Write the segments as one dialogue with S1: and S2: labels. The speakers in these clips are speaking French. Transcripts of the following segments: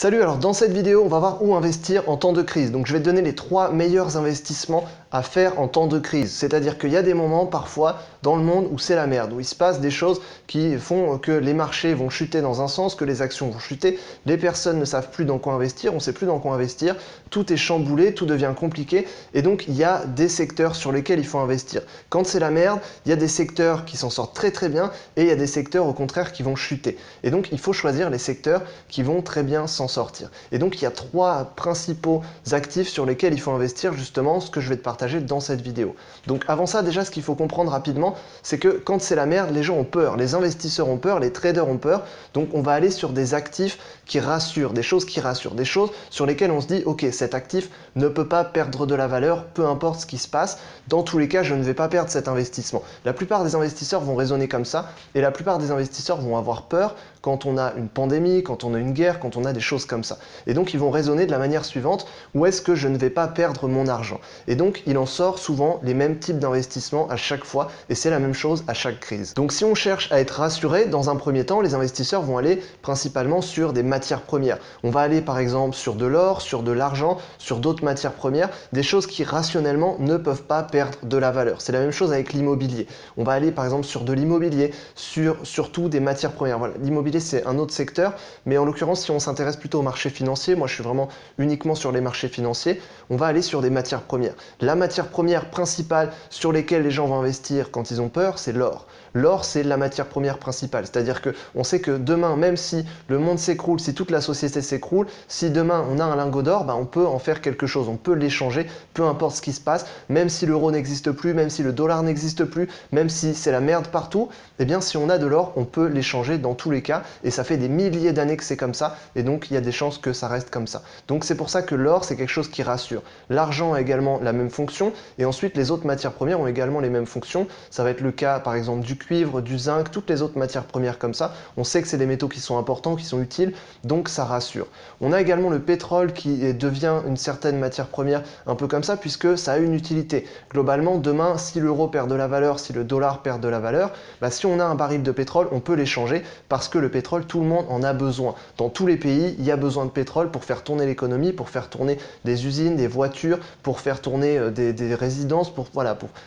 S1: Salut, alors dans cette vidéo, on va voir où investir en temps de crise. Donc je vais te donner les 3 meilleurs investissements à faire en temps de crise. C'est-à-dire qu'il y a des moments parfois dans le monde où c'est la merde, où il se passe des choses qui font que les marchés vont chuter dans un sens, que les actions vont chuter, les personnes ne savent plus dans quoi investir, on ne sait plus dans quoi investir, tout est chamboulé, tout devient compliqué et donc il y a des secteurs sur lesquels il faut investir. Quand c'est la merde, il y a des secteurs qui s'en sortent très très bien et il y a des secteurs au contraire qui vont chuter. Et donc il faut choisir les secteurs qui vont très bien s'en sortir. Et donc il y a 3 principaux actifs sur lesquels il faut investir, justement ce que je vais te partager dans cette vidéo. Donc avant ça, déjà ce qu'il faut comprendre rapidement, c'est que quand c'est la merde, les gens ont peur, les investisseurs ont peur, les traders ont peur, donc on va aller sur des actifs qui rassurent, des choses qui rassurent, des choses sur lesquelles on se dit ok, cet actif ne peut pas perdre de la valeur, peu importe ce qui se passe, dans tous les cas je ne vais pas perdre cet investissement. La plupart des investisseurs vont raisonner comme ça et la plupart des investisseurs vont avoir peur quand on a une pandémie, quand on a une guerre, quand on a des choses comme ça. Et donc ils vont raisonner de la manière suivante, où est-ce que je ne vais pas perdre mon argent? Et donc il en sort souvent les mêmes types d'investissements à chaque fois et c'est la même chose à chaque crise. Donc si on cherche à être rassuré, dans un premier temps, les investisseurs vont aller principalement sur des matières premières. On va aller par exemple sur de l'or, sur de l'argent, sur d'autres matières premières, des choses qui rationnellement ne peuvent pas perdre de la valeur. C'est la même chose avec l'immobilier. On va aller par exemple sur de l'immobilier, surtout des matières premières. Voilà, l'immobilier c'est un autre secteur, mais en l'occurrence si on s'intéresse plutôt au marché financier, moi je suis vraiment uniquement sur les marchés financiers, on va aller sur des matières premières. La matière première principale sur lesquelles les gens vont investir quand ils ont peur, c'est l'or. L'or, c'est la matière première principale, c'est-à-dire qu'on sait que demain, même si le monde s'écroule, si toute la société s'écroule, si demain on a un lingot d'or, on peut en faire quelque chose, on peut l'échanger, peu importe ce qui se passe, même si l'euro n'existe plus, même si le dollar n'existe plus, même si c'est la merde partout, eh bien si on a de l'or, on peut l'échanger dans tous les cas, et ça fait des milliers d'années que c'est comme ça, et donc il y a des chances que ça reste comme ça. Donc c'est pour ça que l'or, c'est quelque chose qui rassure. L'argent a également la même fonction, et ensuite les autres matières premières ont également les mêmes fonctions. Ça va être le cas par exemple du cuivre, du zinc, toutes les autres matières premières comme ça. On sait que c'est des métaux qui sont importants, qui sont utiles, donc ça rassure. On a également le pétrole qui devient une certaine matière première un peu comme ça, puisque ça a une utilité. Globalement, demain, si l'euro perd de la valeur, si le dollar perd de la valeur, si on a un baril de pétrole, on peut l'échanger parce que le pétrole, tout le monde en a besoin. Dans tous les pays, il y a besoin de pétrole pour faire tourner l'économie, pour faire tourner des usines, des voitures, pour faire tourner des résidences, pour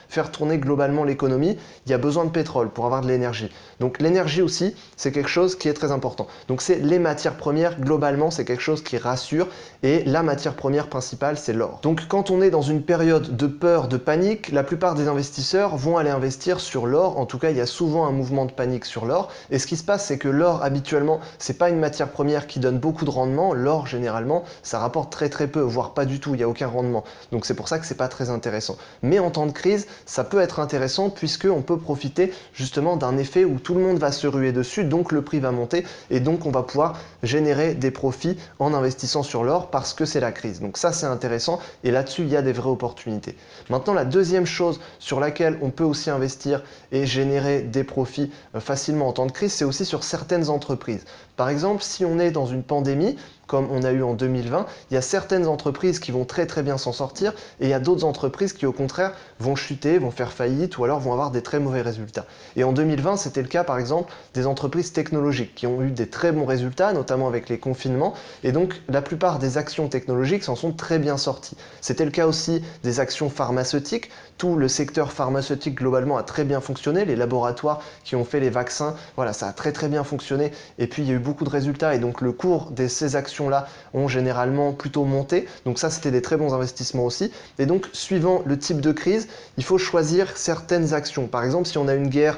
S1: faire tourner globalement l'économie. Il y a besoin de pétrole pour avoir de l'énergie. Donc l'énergie aussi, c'est quelque chose qui est très important. Donc c'est les matières premières, globalement, c'est quelque chose qui rassure et la matière première principale, c'est l'or. Donc quand on est dans une période de peur, de panique, la plupart des investisseurs vont aller investir sur l'or. En tout cas, il y a souvent un mouvement de panique sur l'or. Et ce qui se passe, c'est que l'or, habituellement, c'est pas une matière première qui donne beaucoup de rendement. L'or, généralement, ça rapporte très très peu, voire pas du tout, il n'y a aucun rendement. Donc c'est pour ça que c'est pas très intéressant. Mais en temps de crise, ça peut être intéressant puisqu'on peut profiter justement d'un effet où tout le monde va se ruer dessus, donc le prix va monter et donc on va pouvoir générer des profits en investissant sur l'or parce que c'est la crise. Donc ça c'est intéressant et là-dessus il y a des vraies opportunités. Maintenant la deuxième chose sur laquelle on peut aussi investir et générer des profits facilement en temps de crise, c'est aussi sur certaines entreprises. Par exemple, si on est dans une pandémie, comme on a eu en 2020, il y a certaines entreprises qui vont très très bien s'en sortir et il y a d'autres entreprises qui au contraire vont chuter, vont faire faillite ou alors vont avoir des très mauvais résultats. Et en 2020, c'était le cas par exemple des entreprises technologiques qui ont eu des très bons résultats, notamment avec les confinements, et donc la plupart des actions technologiques s'en sont très bien sorties. C'était le cas aussi des actions pharmaceutiques, tout le secteur pharmaceutique globalement a très bien fonctionné, les laboratoires qui ont fait les vaccins, voilà, ça a très très bien fonctionné et puis il y a eu beaucoup de résultats et donc le cours de ces actions là ont généralement plutôt monté. Donc ça, c'était des très bons investissements aussi. Et donc, suivant le type de crise, il faut choisir certaines actions. Par exemple, si on a une guerre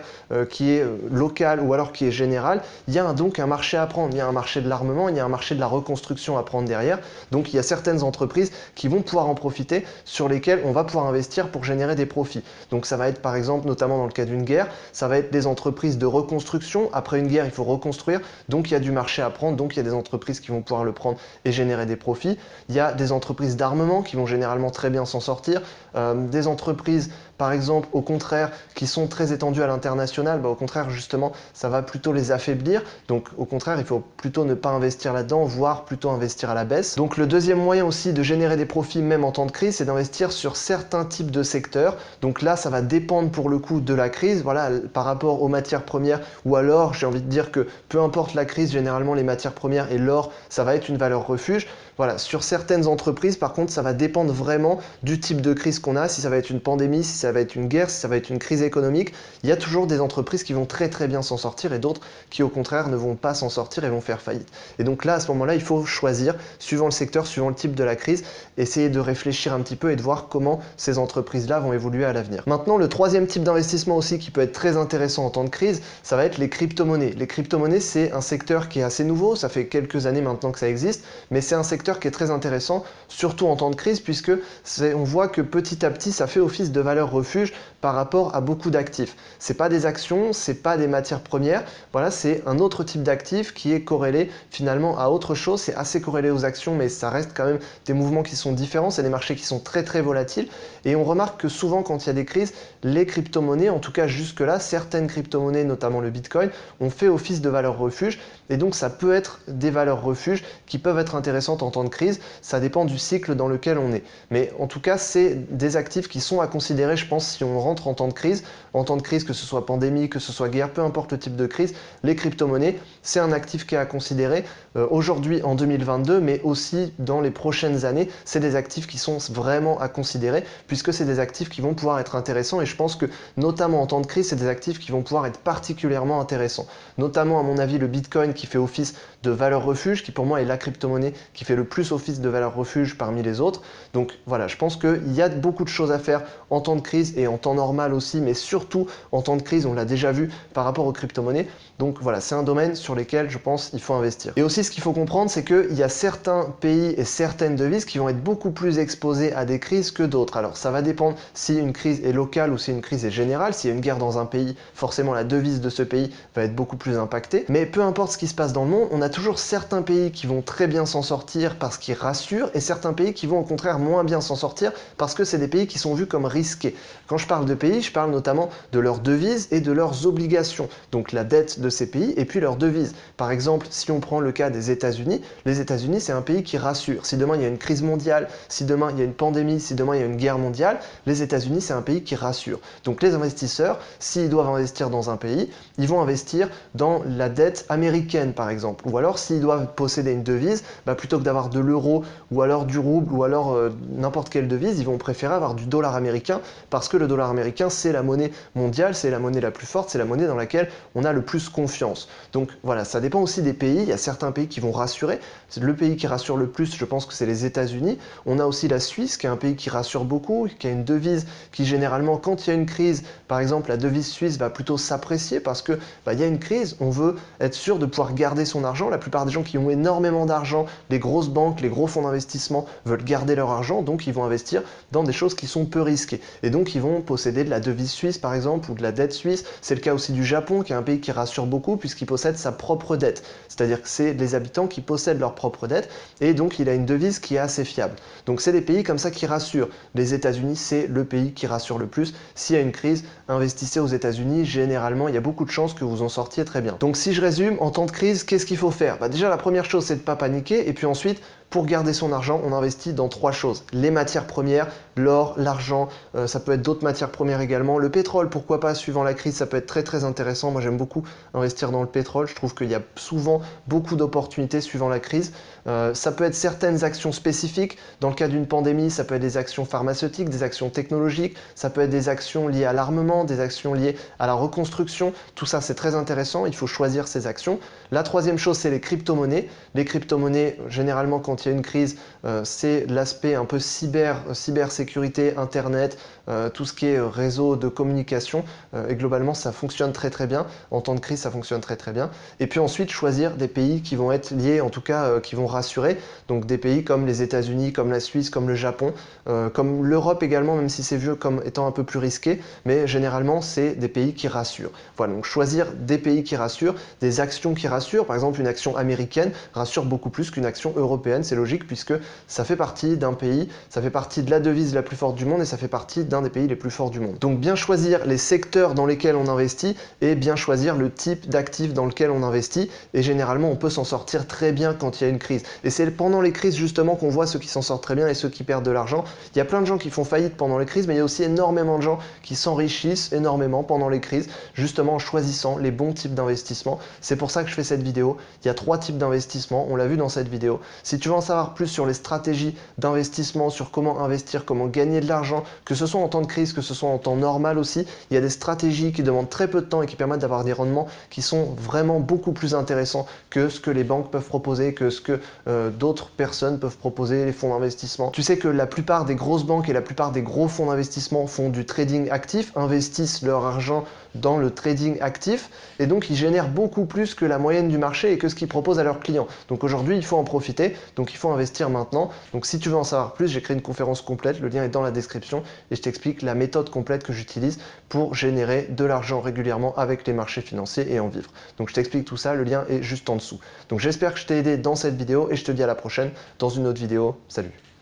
S1: qui est locale ou alors qui est générale, il y a donc un marché à prendre. Il y a un marché de l'armement, il y a un marché de la reconstruction à prendre derrière. Donc, il y a certaines entreprises qui vont pouvoir en profiter, sur lesquelles on va pouvoir investir pour générer des profits. Donc, ça va être par exemple, notamment dans le cas d'une guerre, ça va être des entreprises de reconstruction. Après une guerre, il faut reconstruire. Donc, il y a du marché à prendre. Donc, il y a des entreprises qui vont pouvoir le prendre et générer des profits. Il y a des entreprises d'armement qui vont généralement très bien s'en sortir, des entreprises par exemple, au contraire, qui sont très étendues à l'international, au contraire, justement, ça va plutôt les affaiblir. Donc, au contraire, il faut plutôt ne pas investir là-dedans, voire plutôt investir à la baisse. Donc, le deuxième moyen aussi de générer des profits, même en temps de crise, c'est d'investir sur certains types de secteurs. Donc là, ça va dépendre pour le coup de la crise, voilà, par rapport aux matières premières, ou alors, j'ai envie de dire que peu importe la crise, généralement, les matières premières et l'or, ça va être une valeur refuge. Voilà, sur certaines entreprises, par contre, ça va dépendre vraiment du type de crise qu'on a, si ça va être une pandémie, si ça va être une guerre, si ça va être une crise économique. Il y a toujours des entreprises qui vont très très bien s'en sortir et d'autres qui au contraire ne vont pas s'en sortir et vont faire faillite. Et donc là, à ce moment-là, il faut choisir, suivant le secteur, suivant le type de la crise, essayer de réfléchir un petit peu et de voir comment ces entreprises-là vont évoluer à l'avenir. Maintenant, le troisième type d'investissement aussi qui peut être très intéressant en temps de crise, ça va être les crypto-monnaies. Les crypto-monnaies, c'est un secteur qui est assez nouveau, ça fait quelques années maintenant que ça existe, mais c'est un secteur qui est très intéressant, surtout en temps de crise, puisque on voit que petit à petit, ça fait office de valeur refuge par rapport à beaucoup d'actifs. C'est pas des actions, c'est pas des matières premières, voilà, c'est un autre type d'actif qui est corrélé finalement à autre chose. C'est assez corrélé aux actions, mais ça reste quand même des mouvements qui sont différents, c'est des marchés qui sont très très volatiles, et on remarque que souvent quand il y a des crises, les crypto-monnaies, en tout cas jusque-là, certaines crypto-monnaies, notamment le Bitcoin, ont fait office de valeur refuge, et donc ça peut être des valeurs refuges qui peuvent être intéressantes en temps de crise, ça dépend du cycle dans lequel on est. Mais en tout cas, c'est des actifs qui sont à considérer, je pense, si on rentre en temps de crise, que ce soit pandémie, que ce soit guerre, peu importe le type de crise, les crypto-monnaies, c'est un actif qui est à considérer aujourd'hui en 2022, mais aussi dans les prochaines années, c'est des actifs qui sont vraiment à considérer, puisque c'est des actifs qui vont pouvoir être intéressants, et je pense que notamment en temps de crise, c'est des actifs qui vont pouvoir être particulièrement intéressants. Notamment, à mon avis, le Bitcoin qui fait office de valeur refuge, qui pour moi est la crypto-monnaie qui fait le plus office de valeur refuge parmi les autres. Donc voilà, je pense qu'il y a beaucoup de choses à faire en temps de crise et en temps normal aussi, mais surtout en temps de crise, on l'a déjà vu par rapport aux crypto-monnaies. Donc voilà, c'est un domaine sur lequel je pense il faut investir. Et aussi, ce qu'il faut comprendre, c'est qu'il y a certains pays et certaines devises qui vont être beaucoup plus exposés à des crises que d'autres. Alors ça va dépendre si une crise est locale ou si une crise est générale. S'il y a une guerre dans un pays, forcément la devise de ce pays va être beaucoup plus impactée. Mais peu importe ce qui se passe dans le monde, on a toujours certains pays qui vont très bien s'en sortir parce qu'ils rassurent, et certains pays qui vont au contraire moins bien s'en sortir parce que c'est des pays qui sont vus comme risqués. Quand je parle de pays, je parle notamment de leurs devises et de leurs obligations, donc la dette de ces pays et puis leurs devises. Par exemple, si on prend le cas des États-Unis, les États-Unis, c'est un pays qui rassure. Si demain il y a une crise mondiale, si demain il y a une pandémie, si demain il y a une guerre mondiale, les États-Unis, c'est un pays qui rassure. Donc les investisseurs, s'ils doivent investir dans un pays, ils vont investir dans la dette américaine par exemple, ou alors s'ils doivent posséder une devise, plutôt que d'avoir de l'euro ou alors du rouble ou alors n'importe quelle devise, ils vont préférer avoir du dollar américain, parce que le dollar américain, c'est la monnaie mondiale, c'est la monnaie la plus forte, c'est la monnaie dans laquelle on a le plus confiance. Donc voilà, ça dépend aussi des pays. Il y a certains pays qui vont rassurer. Le pays qui rassure le plus, je pense que c'est les États-Unis. On a aussi la Suisse, qui est un pays qui rassure beaucoup, qui a une devise qui généralement, quand il y a une crise, par exemple, la devise suisse va plutôt s'apprécier parce que il y a une crise, on veut être sûr de pouvoir garder son argent. La plupart des gens qui ont énormément d'argent, les grosses banques, les gros fonds d'investissement veulent garder leur argent, donc ils vont investir dans des choses qui sont peu risquées. Et donc ils vont posséder de la devise suisse par exemple, ou de la dette suisse. C'est le cas aussi du Japon, qui est un pays qui rassure beaucoup puisqu'il possède sa propre dette. C'est-à-dire que c'est les habitants qui possèdent leur propre dette, et donc il a une devise qui est assez fiable. Donc c'est des pays comme ça qui rassurent. Les États-Unis, c'est le pays qui rassure le plus. S'il y a une crise, investissez aux États-Unis. Généralement, il y a beaucoup de chances que vous en sortiez très bien. Donc si je résume, en temps de crise, qu'est-ce qu'il faut faire? Déjà, la première chose, c'est de ne pas paniquer, et puis ensuite, pour garder son argent, on investit dans 3 choses. Les matières premières, l'or, l'argent, ça peut être d'autres matières premières également. Le pétrole, pourquoi pas, suivant la crise, ça peut être très très intéressant. Moi, j'aime beaucoup investir dans le pétrole. Je trouve qu'il y a souvent beaucoup d'opportunités suivant la crise. Ça peut être certaines actions spécifiques. Dans le cas d'une pandémie, ça peut être des actions pharmaceutiques, des actions technologiques, ça peut être des actions liées à l'armement, des actions liées à la reconstruction. Tout ça, c'est très intéressant. Il faut choisir ces actions. La troisième chose, c'est les crypto-monnaies. Les crypto-monnaies, généralement, quand il y a une crise, c'est l'aspect un peu cybersécurité, internet, tout ce qui est réseau de communication, et globalement ça fonctionne très très bien. En temps de crise, ça fonctionne très très bien. Et puis ensuite, choisir des pays qui vont être liés, en tout cas qui vont rassurés, donc des pays comme les États-Unis, comme la Suisse, comme le Japon, comme l'Europe également, même si c'est vu comme étant un peu plus risqué, mais généralement c'est des pays qui rassurent. Voilà, donc choisir des pays qui rassurent, des actions qui rassurent, par exemple une action américaine rassure beaucoup plus qu'une action européenne, c'est logique puisque ça fait partie d'un pays, ça fait partie de la devise la plus forte du monde et ça fait partie d'un des pays les plus forts du monde. Donc bien choisir les secteurs dans lesquels on investit et bien choisir le type d'actif dans lequel on investit, et généralement on peut s'en sortir très bien quand il y a une crise. Et c'est pendant les crises justement qu'on voit ceux qui s'en sortent très bien et ceux qui perdent de l'argent. Il y a plein de gens qui font faillite pendant les crises, mais il y a aussi énormément de gens qui s'enrichissent énormément pendant les crises, justement en choisissant les bons types d'investissement. C'est pour ça que je fais cette vidéo. Il y a 3 types d'investissement, on l'a vu dans cette vidéo. Si tu veux en savoir plus sur les stratégies d'investissement, sur comment investir, comment gagner de l'argent, que ce soit en temps de crise, que ce soit en temps normal aussi, il y a des stratégies qui demandent très peu de temps et qui permettent d'avoir des rendements qui sont vraiment beaucoup plus intéressants que ce que les banques peuvent proposer, que ce que d'autres personnes peuvent proposer, les fonds d'investissement. Tu sais que la plupart des grosses banques et la plupart des gros fonds d'investissement font du trading actif, investissent leur argent dans le trading actif, et donc ils génèrent beaucoup plus que la moyenne du marché et que ce qu'ils proposent à leurs clients. Donc aujourd'hui, il faut en profiter, donc il faut investir maintenant. Donc si tu veux en savoir plus, j'ai créé une conférence complète, le lien est dans la description, et je t'explique la méthode complète que j'utilise pour générer de l'argent régulièrement avec les marchés financiers et en vivre. Donc je t'explique tout ça, le lien est juste en dessous. Donc j'espère que je t'ai aidé dans cette vidéo et je te dis à la prochaine dans une autre vidéo. Salut!